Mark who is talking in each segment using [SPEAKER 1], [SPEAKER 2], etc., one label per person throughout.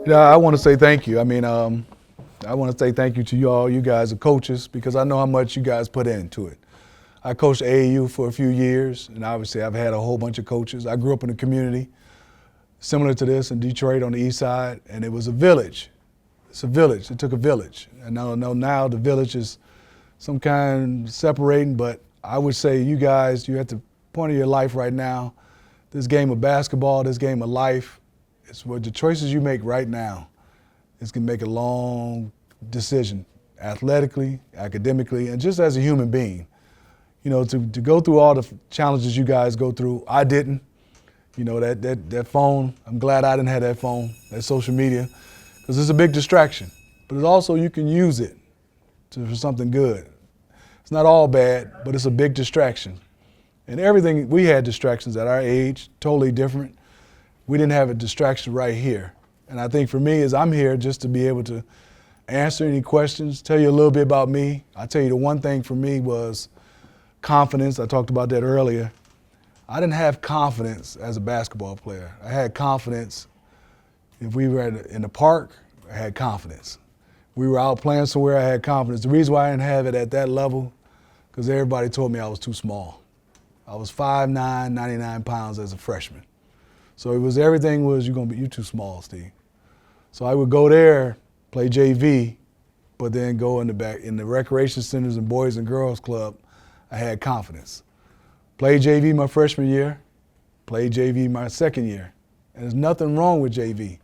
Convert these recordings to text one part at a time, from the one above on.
[SPEAKER 1] Yeah, I want to say thank you. I want to say thank you to you guys, the coaches, because I know how much you guys put into it. I coached AAU for a few years, and obviously I've had a whole bunch of coaches. I grew up in a community similar to this in Detroit on the east side, and it was a village. It's a village. It took a village. And I know now the village is some kind of separating, but I would say you guys, you're at the point of your life right now. This game of basketball, this game of life, it's what the choices you make right now is going to make a long decision, athletically, academically, and just as a human being. You know, to go through all the challenges you guys go through, I didn't. You know, that phone, I'm glad I didn't have that phone, that social media, because it's a big distraction. But it's also, you can use it for something good. It's not all bad, but it's a big distraction. And everything, we had distractions at our age, totally different. We didn't have a distraction right here. And I think for me is I'm here just to be able to answer any questions, tell you a little bit about me. I'll tell you the one thing for me was confidence. I talked about that earlier. I didn't have confidence as a basketball player. I had confidence if we were in the park, I had confidence. We were out playing somewhere, I had confidence. The reason why I didn't have it at that level, because everybody told me I was too small. I was 5'9", 99 pounds as a freshman. So it was everything was, you're too small, Steve. So I would go there, play JV, but then go in the recreation centers and Boys and Girls Club, I had confidence. Played JV my freshman year, played JV my second year. And there's nothing wrong with JV.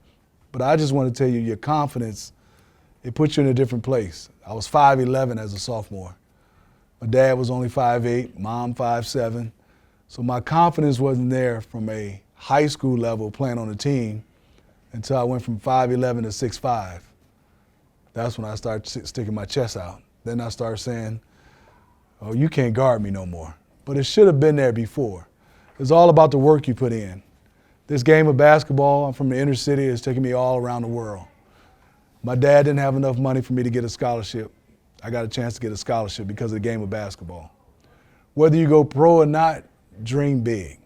[SPEAKER 1] But I just want to tell you, your confidence, it puts you in a different place. I was 5'11" as a sophomore. My dad was only 5'8", mom 5'7". So my confidence wasn't there from a high school level playing on a team until I went from 5'11" to 6'5". That's when I started sticking my chest out. Then I started saying, oh, you can't guard me no more. But it should have been there before. It's all about the work you put in. This game of basketball, I'm from the inner city, it's taken me all around the world. My dad didn't have enough money for me to get a scholarship. I got a chance to get a scholarship because of the game of basketball. Whether you go pro or not, dream big.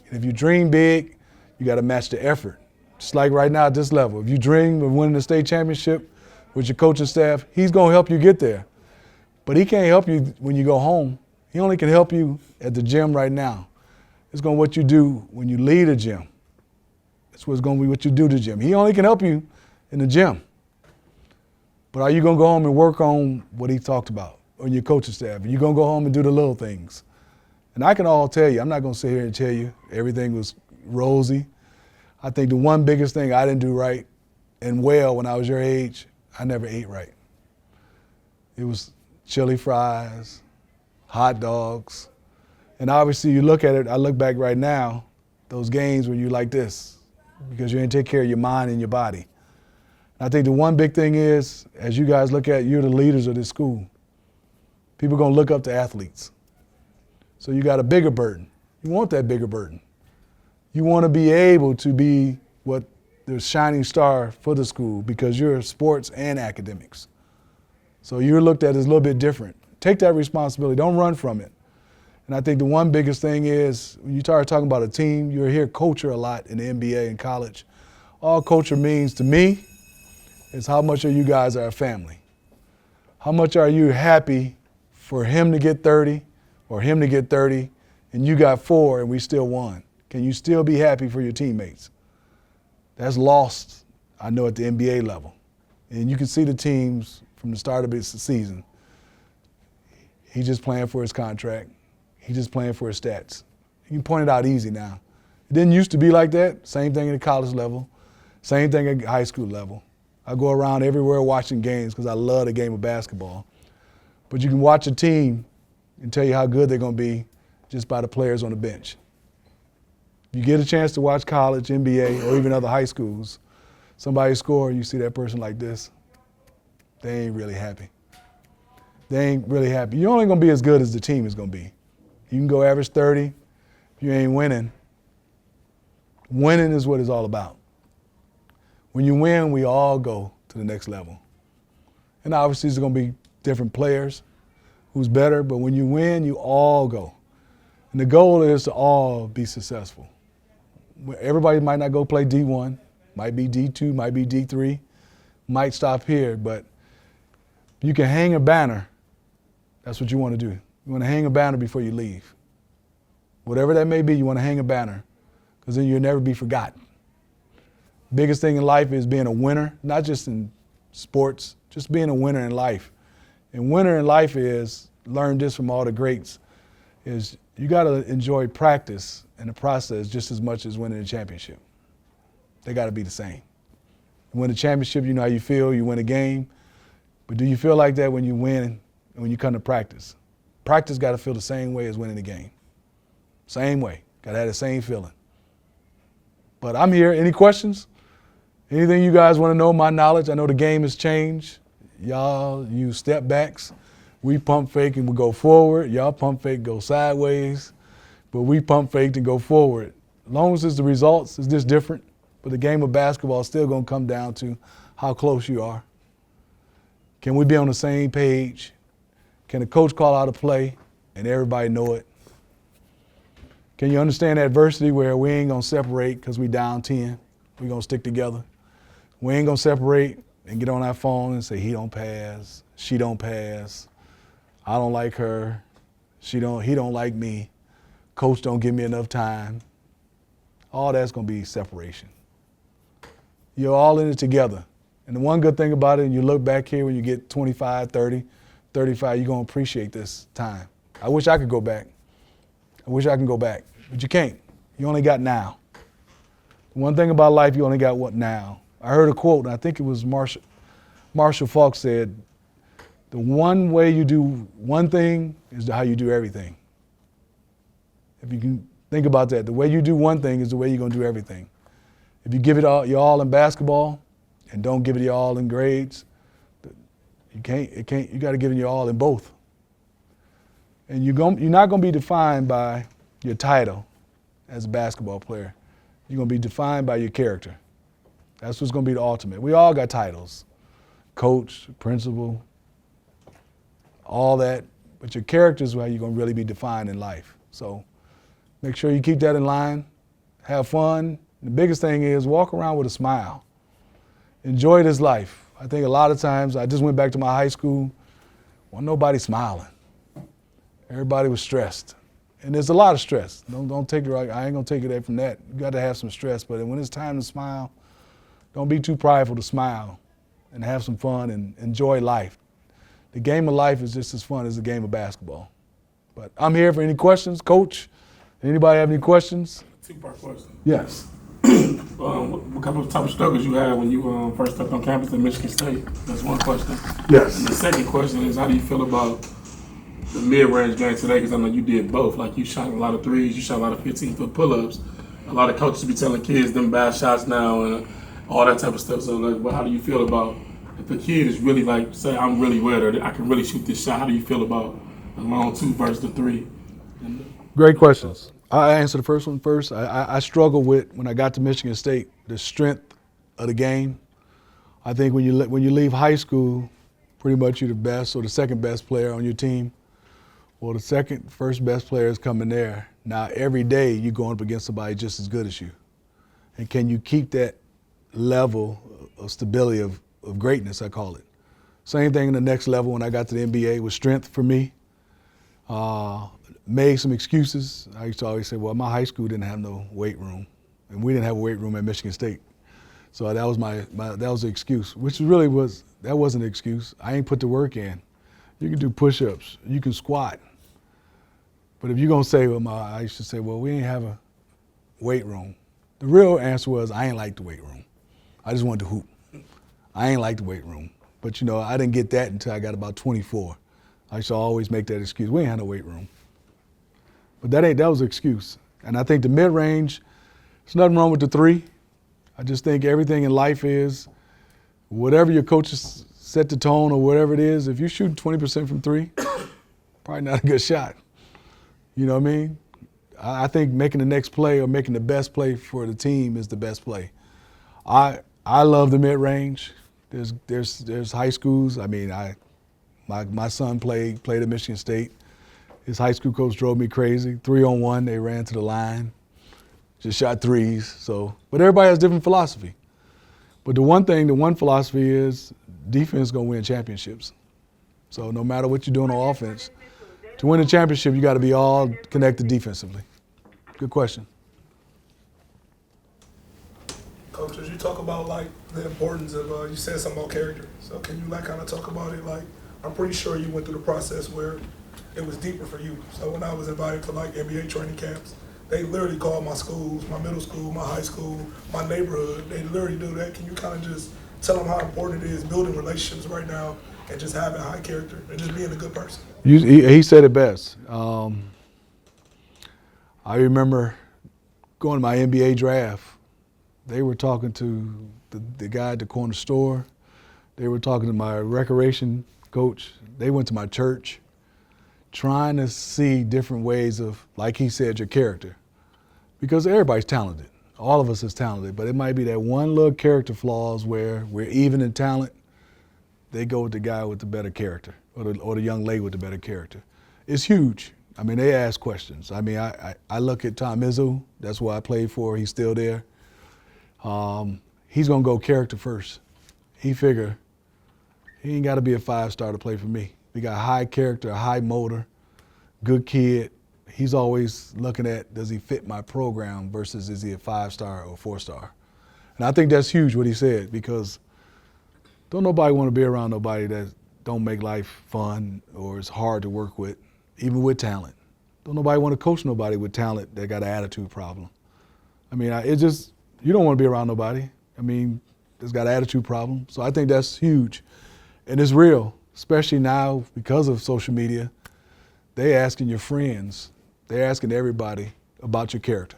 [SPEAKER 1] And if you dream big, you got to match the effort. Just like right now at this level. If you dream of winning the state championship with your coaching staff, he's going to help you get there. But he can't help you when you go home. He only can help you at the gym right now. It's going to be what you do when you leave the gym. It's what's going to be what you do to the gym. He only can help you in the gym. But are you going to go home and work on what he talked about on your coaching staff? Are you going to go home and do the little things? And I can all tell you, I'm not going to sit here and tell you everything was rosy. I think the one biggest thing I didn't do right and well when I was your age, I never ate right. It was chili fries, hot dogs. And obviously you look at it, I look back right now, those games where you like this because you didn't take care of your mind and your body. I think the one big thing is, as you guys look at, you're the leaders of this school. People are going to look up to athletes. So you got a bigger burden. You want that bigger burden. You want to be able to be what the shining star for the school because you're sports and academics. So you're looked at as a little bit different. Take that responsibility. Don't run from it. And I think the one biggest thing is when you start talking about a team, you hear culture a lot in the NBA and college. All culture means to me is how much of you guys are a family. How much are you happy for him to get 30 or him to get 30 and you got 4 and we still won? Can you still be happy for your teammates? That's lost, I know, at the NBA level. And you can see the teams from the start of the season. He's just playing for his contract. He's just playing for his stats. You can point it out easy now. It didn't used to be like that. Same thing at the college level. Same thing at high school level. I go around everywhere watching games because I love the game of basketball. But you can watch a team and tell you how good they're going to be just by the players on the bench. You get a chance to watch college, NBA, or even other high schools. Somebody score, you see that person like this. They ain't really happy. They ain't really happy. You're only going to be as good as the team is going to be. You can go average 30. If you ain't winning, winning is what it's all about. When you win, we all go to the next level. And obviously there's going to be different players who's better, but when you win, you all go. And the goal is to all be successful. Everybody might not go play D1. Might be D2, might be D3, might stop here, but you can hang a banner. That's what you want to do. You want to hang a banner before you leave. Whatever that may be, you want to hang a banner, because then you'll never be forgotten. Biggest thing in life is being a winner, not just in sports, just being a winner in life. And winner in life is, learn this from all the greats, is you got to enjoy practice and the process just as much as winning a championship. They got to be the same. You win a championship, you know how you feel, you win a game, but do you feel like that when you win and when you come to practice? Practice got to feel the same way as winning the game. Same way, got to have the same feeling. But I'm here, any questions? Anything you guys want to know, my knowledge? I know the game has changed. Y'all use step backs. We pump fake and we go forward. Y'all pump fake, go sideways. But we pump fake and go forward. As long as it's the results, it's just different. But the game of basketball is still going to come down to how close you are. Can we be on the same page? Can the coach call out a play and everybody know it? Can you understand adversity where we ain't going to separate because we down 10? We're going to stick together. We ain't going to separate and get on our phone and say, he don't pass, she don't pass, I don't like her, he don't like me, coach don't give me enough time. All that's going to be separation. You're all in it together. And the one good thing about it, and you look back here when you get 25, 30, 35, you're going to appreciate this time. I wish I could go back. I wish I can go back, but you can't. You only got now. One thing about life, you only got what now. I heard a quote, and I think it was Marshall Falk said, the one way you do one thing is how you do everything. If you can think about that, the way you do one thing is the way you're going to do everything. If you give it all, your all in basketball and don't give it your all in grades, you got to give it your all in both. And you're not going to be defined by your title as a basketball player. You're going to be defined by your character. That's what's going to be the ultimate. We all got titles, coach, principal, all that, but your character is how you're going to really be defined in life. So make sure you keep that in line, have fun. The biggest thing is walk around with a smile. Enjoy this life. I think a lot of times, I just went back to my high school, wasn't nobody smiling. Everybody was stressed. And there's a lot of stress. Don't take it right. I ain't gonna take it away from that. You got to have some stress, but when it's time to smile, don't be too prideful to smile and have some fun and enjoy life. The game of life is just as fun as the game of basketball. But I'm here for any questions. Coach, anybody have any questions?
[SPEAKER 2] Two-part question.
[SPEAKER 1] Yes.
[SPEAKER 2] What kind of type of struggles you had when you first stepped on campus at Michigan State? That's one question.
[SPEAKER 1] Yes.
[SPEAKER 2] And the second question is, how do you feel about the mid-range game today? Because I know you did both. Like, you shot a lot of threes, you shot a lot of 15-foot pull-ups. A lot of coaches be telling kids them bad shots now and all that type of stuff. So, like, how do you feel about if a kid is really like, say, I'm really good or I can really shoot this shot? How do you feel about the long two versus the three?
[SPEAKER 1] Great questions. I answer the first one first. I struggle with, when I got to Michigan State, the strength of the game. I think when you leave high school, pretty much you're the best or the second best player on your team. Well, the first best player is coming there. Now, every day you're going up against somebody just as good as you. And can you keep that level of stability of greatness, I call it. Same thing in the next level when I got to the NBA was strength for me. Made some excuses. I used to always say, well, my high school didn't have no weight room. And we didn't have a weight room at Michigan State. So that was that was the excuse, which really that wasn't an excuse. I ain't put the work in. You can do push-ups, you can squat. But if you're gonna say, well, I used to say, well, we ain't have a weight room. The real answer was, I ain't like the weight room. I just wanted to hoop. I ain't like the weight room. But you know, I didn't get that until I got about 24. I used to always make that excuse. We ain't had no weight room. But that was an excuse. And I think the mid-range, there's nothing wrong with the three. I just think everything in life is, whatever your coaches set the tone or whatever it is, if you shoot 20% from three, probably not a good shot. You know what I mean? I think making the next play or making the best play for the team is the best play. I love the mid-range. There's high schools. I mean, my son played at Michigan State. His high school coach drove me crazy. 3-on-1, they ran to the line, just shot threes. So, but everybody has different philosophy. But the one philosophy is defense is going to win championships. So no matter what you're doing on offense, to win a championship, you got to be all connected defensively. Good question.
[SPEAKER 3] Coach, as you talk about like the importance of, you said something about character. So can you like kind of talk about it? Like, I'm pretty sure you went through the process where it was deeper for you. So when I was invited to like NBA training camps, they literally called my schools, my middle school, my high school, my neighborhood. They literally do that. Can you kind of just tell them how important it is building relationships right now and just having high character and just being a good person?
[SPEAKER 1] He said it best. I remember going to my NBA draft. They were talking to the guy at the corner store. They were talking to my recreation coach. They went to my church, trying to see different ways of, like he said, your character. Because everybody's talented. All of us is talented, but it might be that one little character flaws where we're even in talent. They go with the guy with the better character, or the young lady with the better character. It's huge. I mean, they ask questions. I mean, I look at Tom Izzo. That's who I played for. He's still there. He's going to go character first. He figure he ain't got to be a 5-star to play for me. He got high character, high motor, good kid. He's always looking at, does he fit my program versus is he a 5-star or 4-star? And I think that's huge what he said, because don't nobody want to be around nobody that don't make life fun or is hard to work with, even with talent. Don't nobody want to coach nobody with talent that got an attitude problem. I mean, you don't want to be around nobody. I mean, that's got an attitude problem. So I think that's huge. And it's real, especially now because of social media. They asking your friends, they're asking everybody about your character.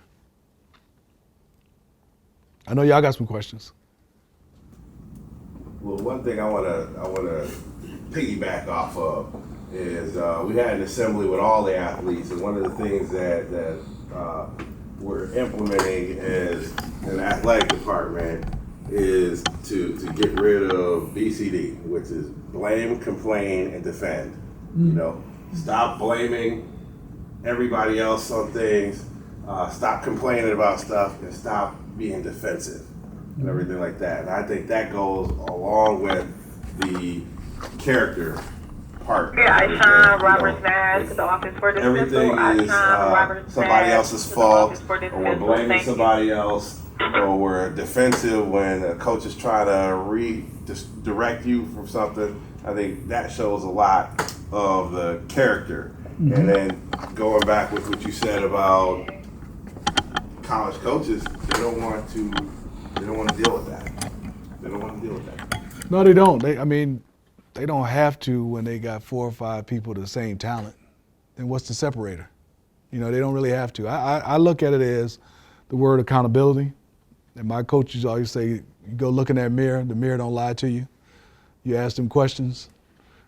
[SPEAKER 1] I know y'all got some questions.
[SPEAKER 4] Well, one thing I wanna piggyback off of is we had an assembly with all the athletes, and one of the things that we're implementing as an athletic department is to get rid of BCD, which is blame, complain, and defend. You know, stop blaming everybody else on things, stop complaining about stuff, and stop being defensive and everything like that. And I think that goes along with the character part.
[SPEAKER 5] Yeah, I shine Robert Nash to the office for dismissal.
[SPEAKER 4] Everything is somebody else's fault, or we're blaming somebody else, or we're defensive when a coach is trying to direct you from something. I think that shows a lot of the character. Mm-hmm. And then going back with what you said about college coaches, they don't want to deal with that. They don't want to deal with that.
[SPEAKER 1] No, they don't. They don't have to when they got 4 or 5 people with the same talent. Then what's the separator? You know, they don't really have to. I look at it as the word accountability. And my coaches always say, you go look in that mirror, the mirror don't lie to you. You ask them questions.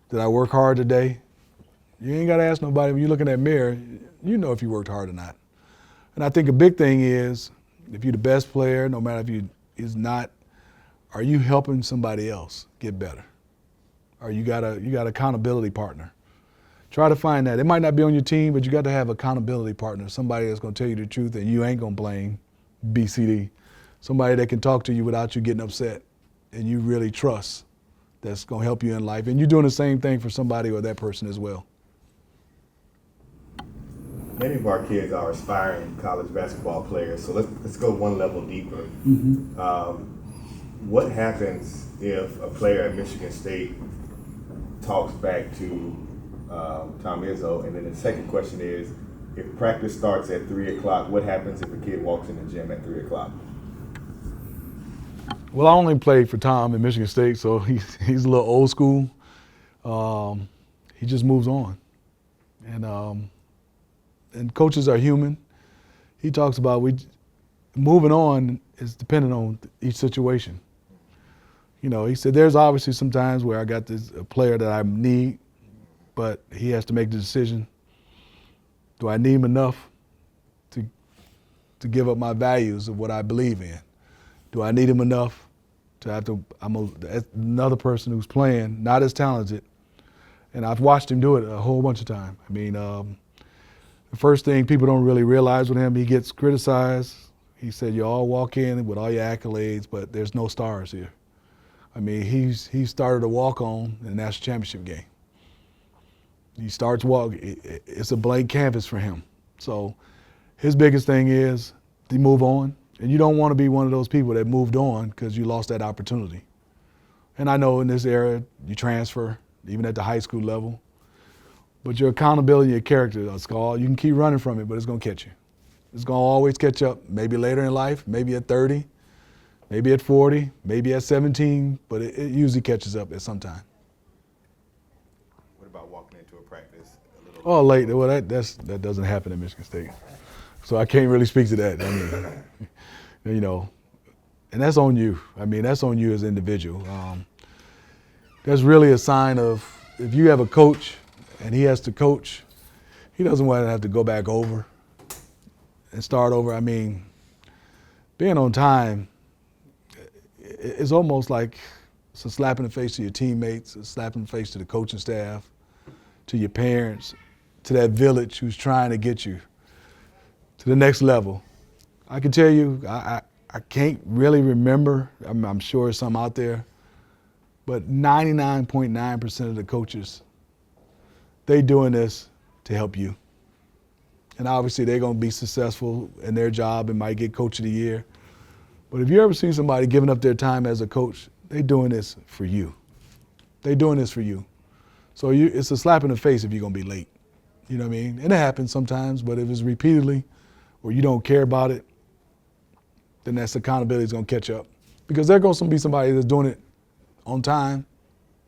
[SPEAKER 1] Did I work hard today? You ain't got to ask nobody. When you look in that mirror, you know if you worked hard or not. And I think a big thing is, if you're the best player, no matter if you is not, are you helping somebody else get better? Or you got accountability partner. Try to find that. It might not be on your team, but you got to have accountability partner, somebody that's going to tell you the truth and you ain't going to blame BCD. Somebody that can talk to you without you getting upset and you really trust, that's going to help you in life. And you're doing the same thing for somebody or that person as well.
[SPEAKER 6] Many of our kids are aspiring college basketball players, so let's go one level deeper. Mm-hmm. What happens if a player at Michigan State talks back to Tom Izzo? And then the second question is, if practice starts at 3 o'clock, what happens if a kid walks in the gym at 3 o'clock?
[SPEAKER 1] Well, I only played for Tom at Michigan State, so he's a little old school. He just moves on. And coaches are human. He talks about moving on is dependent on each situation. You know, he said there's obviously some times where I got a player that I need, but he has to make the decision. Do I need him enough to give up my values of what I believe in? Do I need him enough to have to, another person who's playing, not as talented, and I've watched him do it a whole bunch of times. I mean, the first thing people don't really realize with him, he gets criticized, He said, you all walk in with all your accolades, but there's no stars here. I mean, he started a walk-on in the national championship game. He starts walking. It's a blank canvas for him. So his biggest thing is to move on. And you don't want to be one of those people that moved on because you lost that opportunity. And I know in this era, you transfer, even at the high school level. But your accountability, your character, you can keep running from it, but it's going to catch you. It's going to always catch up, maybe later in life, maybe at 30, maybe at 40, maybe at 17, but it usually catches up at some time.
[SPEAKER 6] What about walking into a practice a little
[SPEAKER 1] late? Well, that doesn't happen at Michigan State. So I can't really speak to that. I mean, you know, and that's on you. I mean, that's on you as an individual. That's really a sign of, if you have a coach and he has to coach, he doesn't want to have to go back over and start over. I mean, being on time is almost like it's a slap in the face to your teammates, a slap in the face to the coaching staff, to your parents, to that village who's trying to get you to the next level. I can tell you, I can't really remember, I'm sure there's some out there, but 99.9% of the coaches, they doing this to help you. And obviously they're gonna be successful in their job and might get coach of the year. But if you ever see somebody giving up their time as a coach, they're doing this for you. They're doing this for you. So it's a slap in the face if you're gonna be late. You know what I mean? And it happens sometimes, but if it's repeatedly or you don't care about it, then that's accountability is gonna catch up. Because there's gonna be somebody that's doing it on time,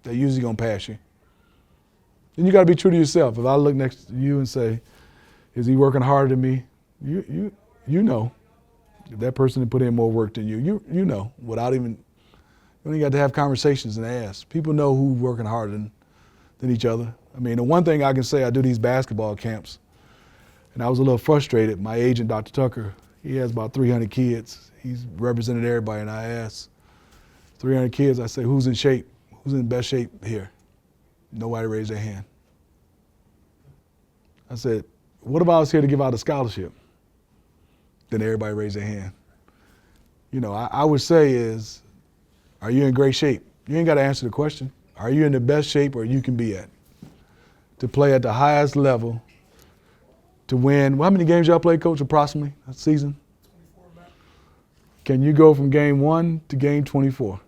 [SPEAKER 1] they're usually gonna pass you. Then you gotta be true to yourself. If I look next to you and say, is he working harder than me? You know. If that person put in more work than you know, without even, you only got to have conversations and ask. People know who's working harder than each other. I mean, the one thing I can say, I do these basketball camps, and I was a little frustrated. My agent, Dr. Tucker, he has about 300 kids. He's represented everybody, and I asked 300 kids, I say, who's in shape? Who's in the best shape here? Nobody raised their hand. I said, what if I was here to give out a scholarship? Then everybody raised their hand. You know, I would say is, are you in great shape? You ain't got to answer the question. Are you in the best shape where you can be at? To play at the highest level, to win. Well, how many games y'all played, Coach, approximately a season?
[SPEAKER 3] 24, Matt.
[SPEAKER 1] Can you go from game 1 to game 24?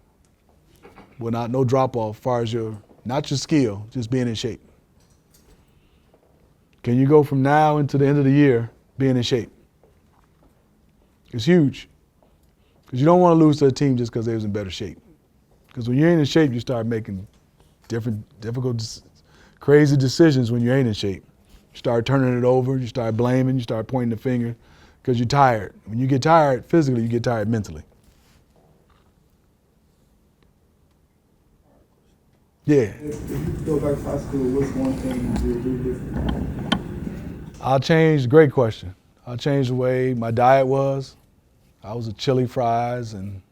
[SPEAKER 1] Well, no drop off as far as not your skill, just being in shape. Can you go from now into the end of the year being in shape? It's huge. Because you don't want to lose to a team just because they was in better shape. Because when you ain't in shape, you start making difficult, crazy decisions when you ain't in shape. You start turning it over, you start blaming, you start pointing the finger because you're tired. When you get tired physically, you get tired mentally. Yeah.
[SPEAKER 7] If you could go back to high school, what's one thing you would do different?
[SPEAKER 1] I'll change, great question. I'll change the way my diet was. I was a chili fries and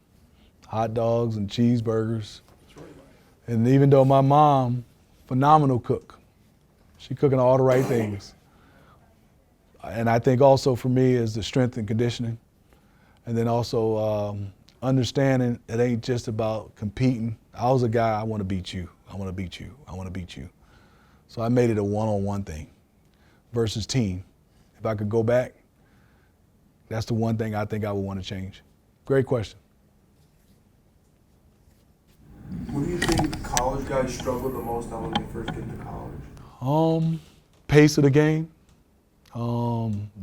[SPEAKER 1] hot dogs and cheeseburgers. And even though my mom, phenomenal cook, she cooking all the right things. And I think also for me is the strength and conditioning. And then also understanding it ain't just about competing. I was a guy, I want to beat you. I want to beat you. I want to beat you. So I made it a one-on-one thing versus team. If I could go back, that's the one thing I think I would want to change. Great question.
[SPEAKER 8] What do you think college guys struggle the most on when they first get to college?
[SPEAKER 1] Pace of the game,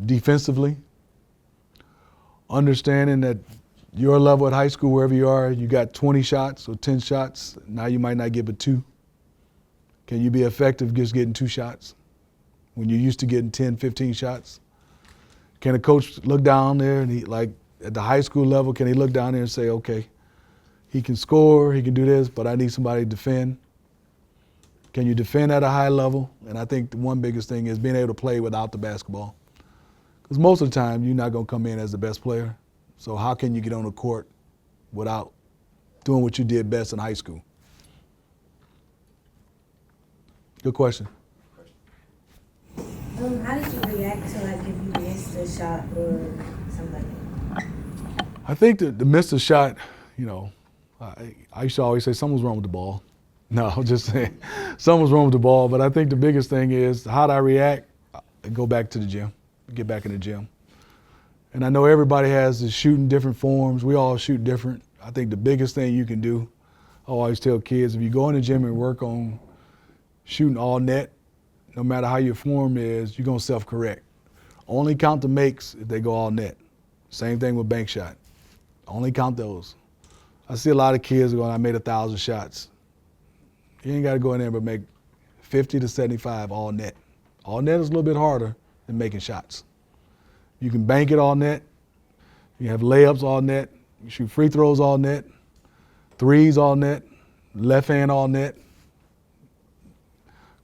[SPEAKER 1] defensively, understanding that your level at high school, wherever you are, you got 20 shots or 10 shots. Now you might not get but 2. Can you be effective just getting 2 shots when you're used to getting 10, 15 shots? Can a coach look down there and like at the high school level, can he look down there and say, okay, he can score, he can do this, but I need somebody to defend. Can you defend at a high level? And I think the one biggest thing is being able to play without the basketball. Because most of the time, you're not going to come in as the best player. So how can you get on the court without doing what you did best in high school? Good question.
[SPEAKER 9] How did you react to like if you missed a shot or something like that?
[SPEAKER 1] I think that the missed a shot, you know, I used to always say something's wrong with the ball. No, I'm just saying something's wrong with the ball. But I think the biggest thing is how do I react? I go back to the gym, get back in the gym. And I know everybody has to shoot in different forms. We all shoot different. I think the biggest thing you can do, I always tell kids, if you go in the gym and work on shooting all net, no matter how your form is, you're going to self-correct. Only count the makes if they go all net. Same thing with bank shot. Only count those. I see a lot of kids going, I made 1,000 shots. You ain't got to go in there but make 50 to 75 all net. All net is a little bit harder than making shots. You can bank it all net. You have layups all net. You shoot free throws all net. Threes all net. Left hand all net.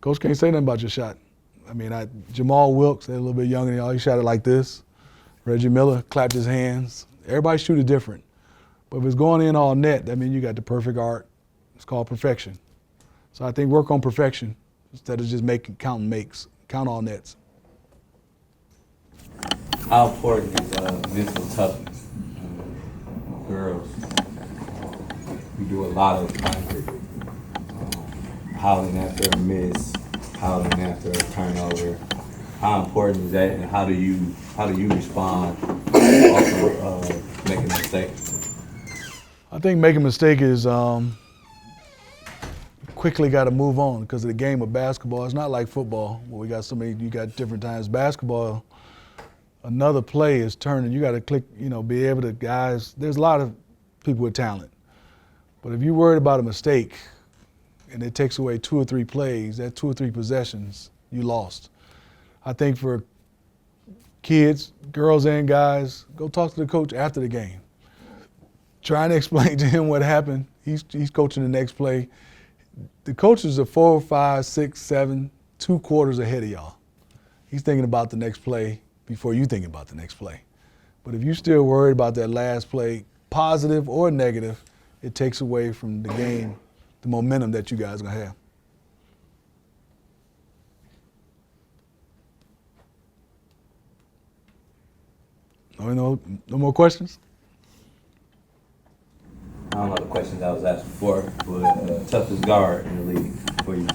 [SPEAKER 1] Coach can't say nothing about your shot. I mean, Jamal Wilkes, they're a little bit younger than y'all, he shot it like this. Reggie Miller clapped his hands. Everybody shoot it different. But if it's going in all net, that means you got the perfect art. It's called perfection. So I think work on perfection instead of just counting makes. Count all nets.
[SPEAKER 9] How important is mental toughness? Girls, we do a lot of howling after a miss, howling after a turnover. How important is that, and how do you respond also making a mistake?
[SPEAKER 1] I think making a mistake is quickly got to move on because of the game of basketball. It's not like football where we got so many, you got different times. Basketball, another play is turning. You got to click, you know, be able to, guys, there's a lot of people with talent. But if you're worried about a mistake and it takes away 2 or 3 plays, that 2 or 3 possessions, you lost. I think for kids, girls and guys, go talk to the coach after the game. Trying to explain to him what happened. He's coaching the next play. The coaches are 4, 5, 6, 7, 2 quarters ahead of y'all. He's thinking about the next play before you thinking about the next play. But if you're still worried about that last play, positive or negative, it takes away from the game, the momentum that you guys are gonna have. No more questions?
[SPEAKER 9] I don't know the questions I was asked before, but toughest guard in the league for you.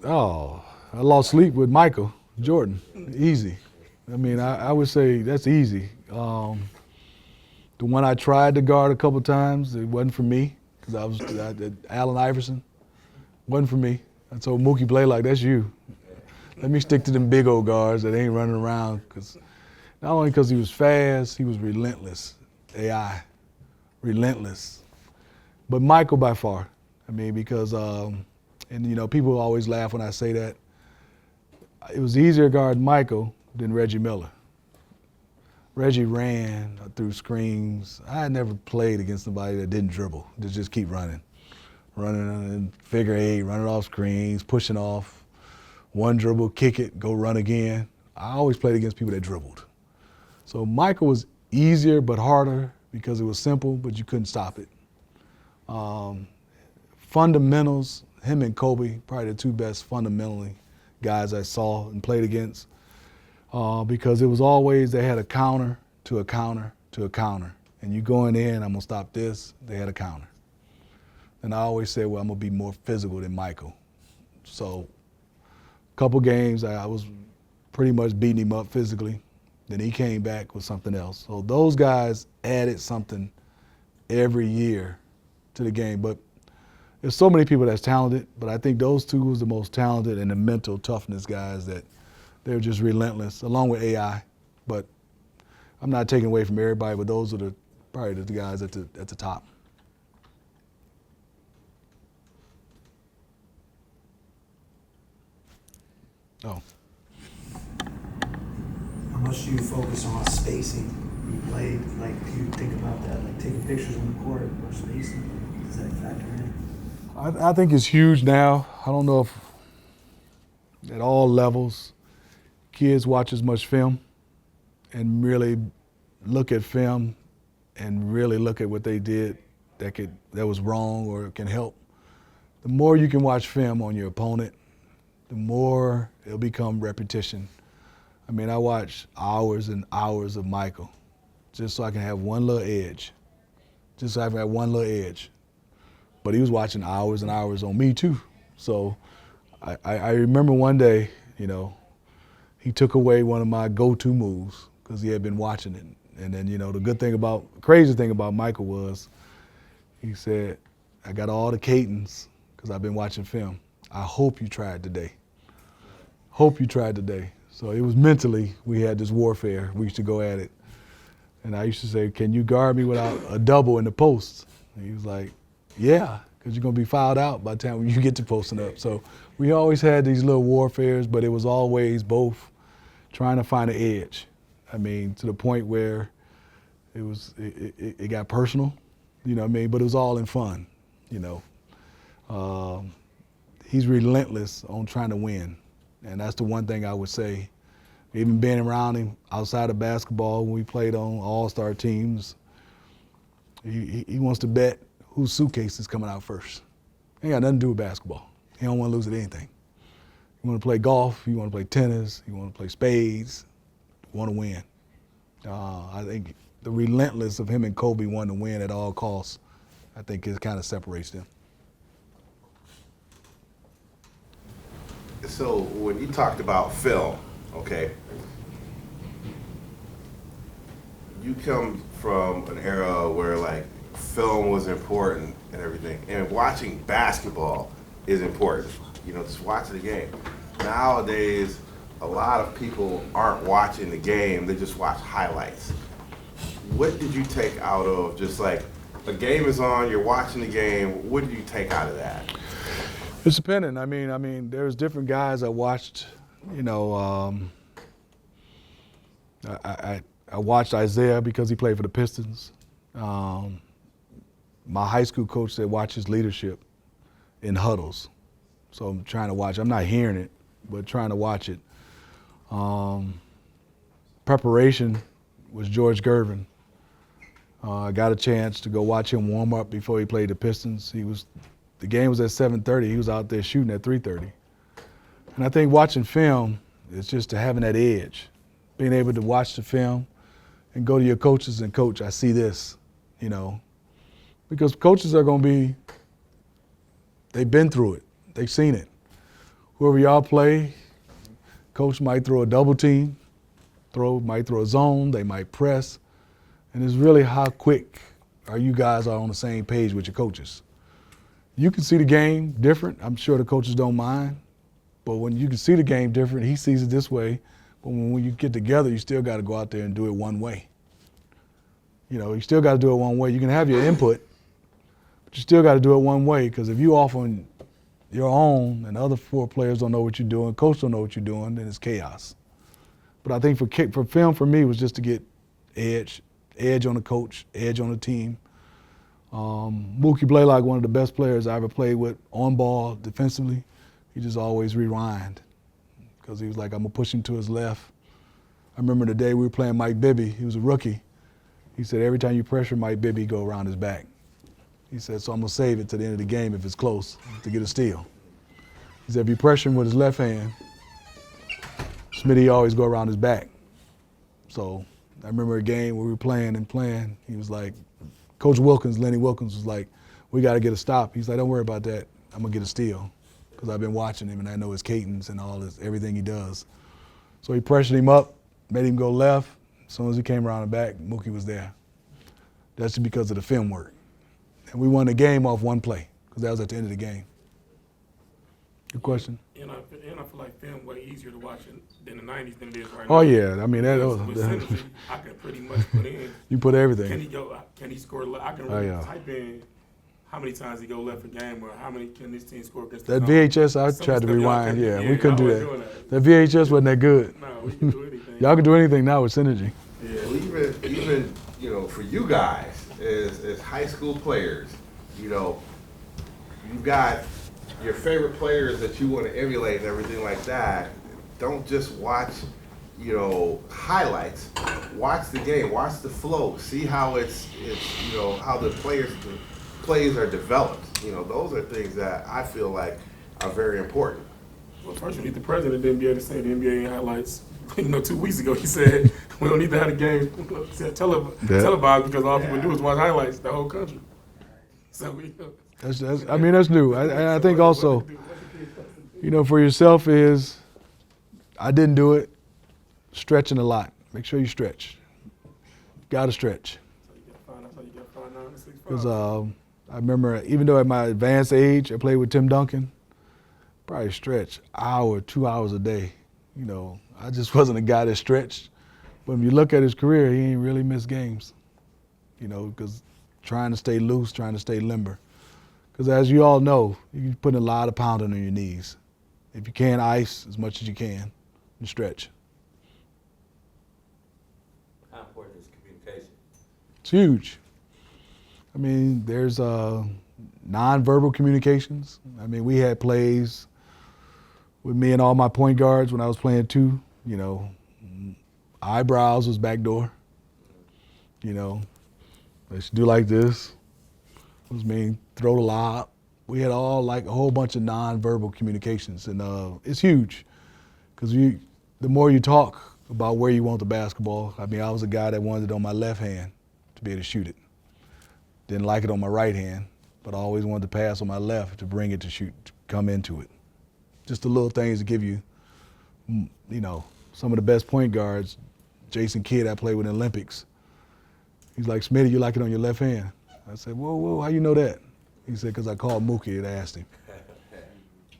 [SPEAKER 1] Oh, I lost sleep with Michael Jordan. Easy. I mean, I would say that's easy. The one I tried to guard a couple times, it wasn't for me because I was Allen Iverson. Wasn't for me. I told Mookie Blaylock, that's you. Let me stick to them big old guards that ain't running around. Cause not only because he was fast, he was relentless. AI, relentless. But Michael by far. I mean, because, and you know, people always laugh when I say that. It was easier to guard Michael than Reggie Miller. Reggie ran through screens. I had never played against somebody that didn't dribble, that just keep running. Running in figure 8, running off screens, pushing off. One dribble, kick it, go run again. I always played against people that dribbled. So Michael was easier but harder because it was simple, but you couldn't stop it. Fundamentals, him and Kobe, probably the 2 best fundamentally guys I saw and played against because it was always they had a counter to a counter to a counter. And you going in, I'm going to stop this, they had a counter. And I always said, well, I'm going to be more physical than Michael. So a couple games, I was pretty much beating him up physically. Then he came back with something else. So those guys added something every year to the game. But there's so many people that's talented, but I think those 2 was the most talented and the mental toughness guys that they're just relentless, along with AI. But I'm not taking away from everybody, but those are probably the guys at the top. Oh.
[SPEAKER 10] How much do you focus on spacing when you play? Like, do you think about that? Like taking pictures on the court or spacing? Does that factor in?
[SPEAKER 1] I think it's huge now. I don't know if at all levels kids watch as much film and really look at film and really look at what they did that was wrong or can help. The more you can watch film on your opponent, the more it'll become repetition. I mean, I watched hours and hours of Michael, just so I can have one little edge. Just so I can have one little edge. But he was watching hours and hours on me too. So I remember one day, you know, he took away one of my go-to moves because he had been watching it. And then, you know, the crazy thing about Michael was he said, I got all the cadence because I've been watching film. I hope you tried today. Hope you tried today. So it was mentally, we had this warfare. We used to go at it. And I used to say, can you guard me without a double in the post? And he was like, yeah, because you're going to be fouled out by the time you get to posting up. So we always had these little warfares, but it was always both trying to find an edge. I mean, to the point where it got personal, you know what I mean? But it was all in fun, you know. He's relentless on trying to win. And that's the one thing I would say. Even being around him outside of basketball when we played on all-star teams, he wants to bet whose suitcase is coming out first. Ain't got nothing to do with basketball. He don't want to lose at anything. You want to play golf, you want to play tennis, you want to play spades, you want to win. I think the relentless of him and Kobe wanting to win at all costs, I think it kind of separates them.
[SPEAKER 4] So when you talked about film, okay, you come from an era where like film was important and everything, and watching basketball is important, you know, just watching the game. Nowadays, a lot of people aren't watching the game, they just watch highlights. What did you take out of just like, a game is on, you're watching the game, what did you take out of that?
[SPEAKER 1] It's dependent. I mean, there's different guys I watched, you know, I watched Isaiah because he played for the Pistons. My high school coach said watch his leadership in huddles. So I'm trying to watch, I'm not hearing it, but trying to watch it. Preparation was George Gervin. I got a chance to go watch him warm up before he played the Pistons. The game was at 7:30. He was out there shooting at 3:30. And I think watching film is just having that edge, being able to watch the film and go to your coaches and coach, I see this, you know, because coaches are going to be, they've been through it. They've seen it. Whoever y'all play, coach might throw a double team, might throw a zone, they might press. And it's really how quick are you guys on the same page with your coaches. You can see the game different. I'm sure the coaches don't mind. But when you can see the game different, he sees it this way. But when you get together, you still got to go out there and do it one way. You know, you still got to do it one way. You can have your input, but you still got to do it one way, because if you off on your own and the other four players don't know what you're doing, coach don't know what you're doing, then it's chaos. But I think for film for me was just to get edge on the coach, edge on the team. Mookie Blaylock, one of the best players I ever played with on ball defensively, he just always rewind because he was like, I'm going to push him to his left. I remember the day we were playing Mike Bibby. He was a rookie. He said, every time you pressure Mike Bibby, go around his back. He said, so I'm going to save it to the end of the game if it's close to get a steal. He said, if you pressure him with his left hand, Smitty always go around his back. So I remember a game where we were playing, he was like, Coach Wilkins, Lenny Wilkins, was like, we got to get a stop. He's like, don't worry about that. I'm going to get a steal because I've been watching him and I know his cadence and everything he does. So he pressured him up, made him go left. As soon as he came around the back, Mookie was there. That's just because of the film work. And we won the game off one play because that was at the end of the game. Good question.
[SPEAKER 2] And I feel like film way easier to watch than the 90s than it is right
[SPEAKER 1] now. Oh,
[SPEAKER 2] now.
[SPEAKER 1] yeah. I mean,
[SPEAKER 2] with synergy, I can pretty much put in.
[SPEAKER 1] You put everything.
[SPEAKER 2] Can he score? I can really type in how many times he go left a game or how many can this team score against
[SPEAKER 1] that VHS, I tried to rewind. We couldn't do that. That VHS wasn't that good.
[SPEAKER 2] No, we can do anything.
[SPEAKER 1] Y'all can do anything now with synergy.
[SPEAKER 4] Yeah, well, even you know, for you guys as high school players, you know, you've got your favorite players that you want to emulate and everything like that. Don't just watch, you know, highlights. Watch the game. Watch the flow. See how it's you know, how the plays are developed. You know, those are things that I feel like are very important.
[SPEAKER 2] Well, first you need the president to be able to say the NBA highlights 2 weeks ago, he said we don't need to have a game televised because all people do is watch highlights the whole country. So
[SPEAKER 1] that's new. I think also, for yourself is, I didn't do it, stretching a lot. Make sure you stretch. Got to stretch. Because I remember, even though at my advanced age, I played with Tim Duncan, probably stretch hour, 2 hours a day. I just wasn't a guy that stretched. But when you look at his career, he ain't really missed games. Because trying to stay loose, trying to stay limber. Because as you all know, you're putting a lot of pounding on your knees. If you can, ice as much as you can and stretch.
[SPEAKER 9] How important is communication?
[SPEAKER 1] It's huge. There's nonverbal communications. We had plays with me and all my point guards when I was playing too. Eyebrows was backdoor. They should do like this. It was throw the lob. We had all a whole bunch of nonverbal communications, and it's huge because the more you talk about where you want the basketball. I was a guy that wanted it on my left hand to be able to shoot it. Didn't like it on my right hand, but I always wanted to pass on my left to bring it to shoot, to come into it. Just the little things to give you, some of the best point guards. Jason Kidd, I played with in the Olympics. He's like, Smitty, you like it on your left hand? I said, whoa, how you know that? He said, because I called Mookie and asked him.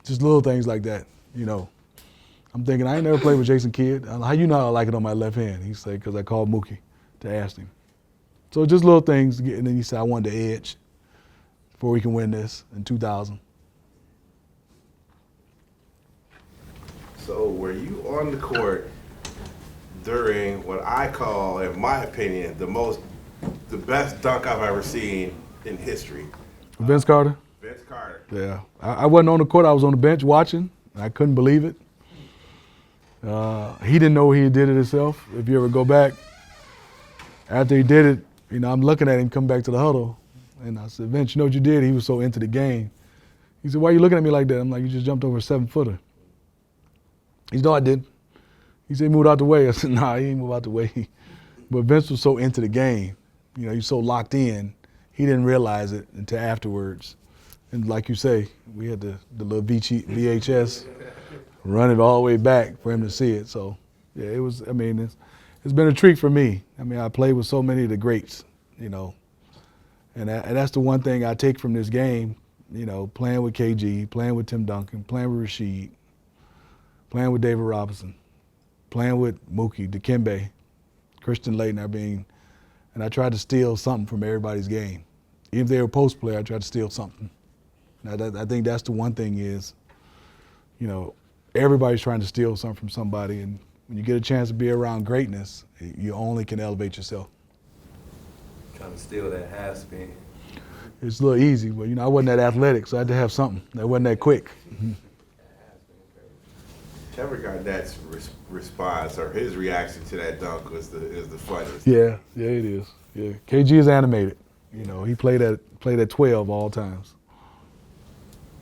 [SPEAKER 1] Just little things like that, I'm thinking, I ain't never played with Jason Kidd. How you know I like it on my left hand? He said, because I called Mookie to ask him. So just little things, and then he said, I wanted the edge before we can win this in 2000.
[SPEAKER 4] So were you on the court during what I call, in my opinion, the best dunk I've ever seen in history?
[SPEAKER 1] Vince Carter?
[SPEAKER 4] Vince Carter.
[SPEAKER 1] Yeah. I wasn't on the court. I was on the bench watching. I couldn't believe it. He didn't know he did it himself. If you ever go back, after he did it, I'm looking at him come back to the huddle, and I said, Vince, you know what you did? He was so into the game. He said, why are you looking at me like that? I'm like, you just jumped over a 7-footer. He said, no, I didn't. He said, he moved out the way. I said, nah, he ain't moved out the way. But Vince was so into the game. He's so locked in, he didn't realize it until afterwards. And like you say, we had the little VHS, run it all the way back for him to see it. So, yeah, it was, it's been a treat for me. I played with so many of the greats, and that's the one thing I take from this game, playing with KG, playing with Tim Duncan, playing with Rasheed, playing with David Robinson, playing with Mookie, Dikembe, Christian Laettner, and I tried to steal something from everybody's game. Even if they were post player, I tried to steal something. I think that's the one thing is, everybody's trying to steal something from somebody, and when you get a chance to be around greatness, you only can elevate yourself.
[SPEAKER 9] Trying to steal that half spin.
[SPEAKER 1] It's a little easy, but I wasn't that athletic, so I had to have something that wasn't that quick.
[SPEAKER 4] Kevin Garnett's response or his reaction to that dunk is the funniest.
[SPEAKER 1] Yeah, it is. Yeah, KG is animated. He played at 12 all times.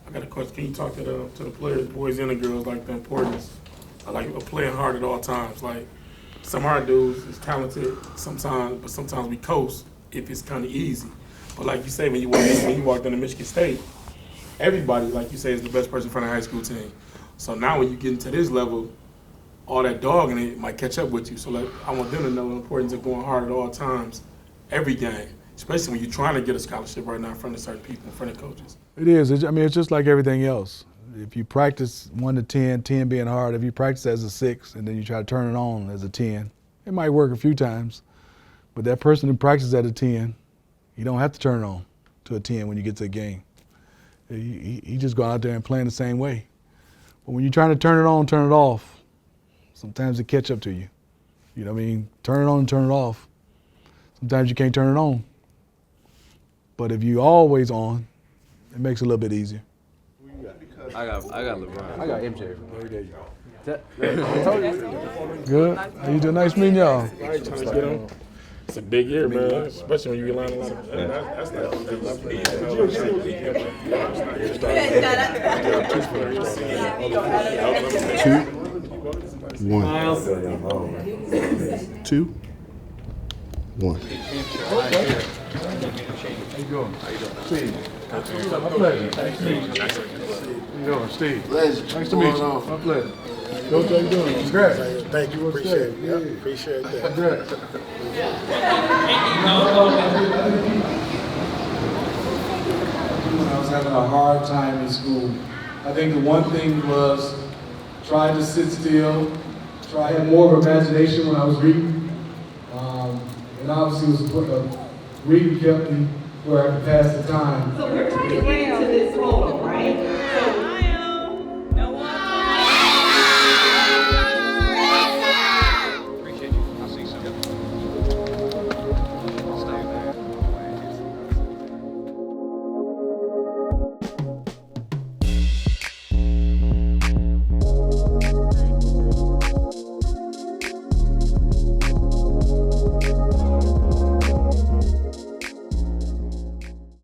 [SPEAKER 2] I got a question. Can you talk to the players, boys and the girls, the importance of playing hard at all times? Some of our dudes is talented sometimes, but sometimes we coast if it's kind of easy. But like you say, when you walked into Michigan State, everybody, like you say, is the best person for the high school team. So now when you get into this level, all that dog in it might catch up with you. So I want them to know the importance of going hard at all times, every game, especially when you're trying to get a scholarship right now in front of certain people, in front of coaches.
[SPEAKER 1] It is. It's just like everything else. If you practice 1 to 10, 10 being hard, if you practice as a 6 and then you try to turn it on as a 10, it might work a few times. But that person who practices at a 10, you don't have to turn it on to a 10 when you get to a game. He just go out there and playing the same way. But when you're trying to turn it on, turn it off, sometimes it catch up to you. Turn it on and turn it off. Sometimes you can't turn it on. But if you always on, it makes it a little bit easier.
[SPEAKER 11] I got LeBron. I got MJ.
[SPEAKER 1] Good. How you doing? Nice meeting y'all.
[SPEAKER 2] It's a big year, man. Especially when you rely on a lot of that's
[SPEAKER 12] 1, 2, 1.
[SPEAKER 1] How you doing? Steve. My pleasure. Nice to meet you. How you doing, Steve?
[SPEAKER 13] Pleasure.
[SPEAKER 1] Nice to meet you. My pleasure. Coach, how you doing? Congrats.
[SPEAKER 13] Thank you. Appreciate it. Yeah, appreciate that.
[SPEAKER 1] Congrats.
[SPEAKER 7] When I was having a hard time in school, I think the one thing was try to sit still, try to have more of imagination when I was reading. And obviously it was reading kept me where I could pass the time.
[SPEAKER 5] So we're trying to get into this role.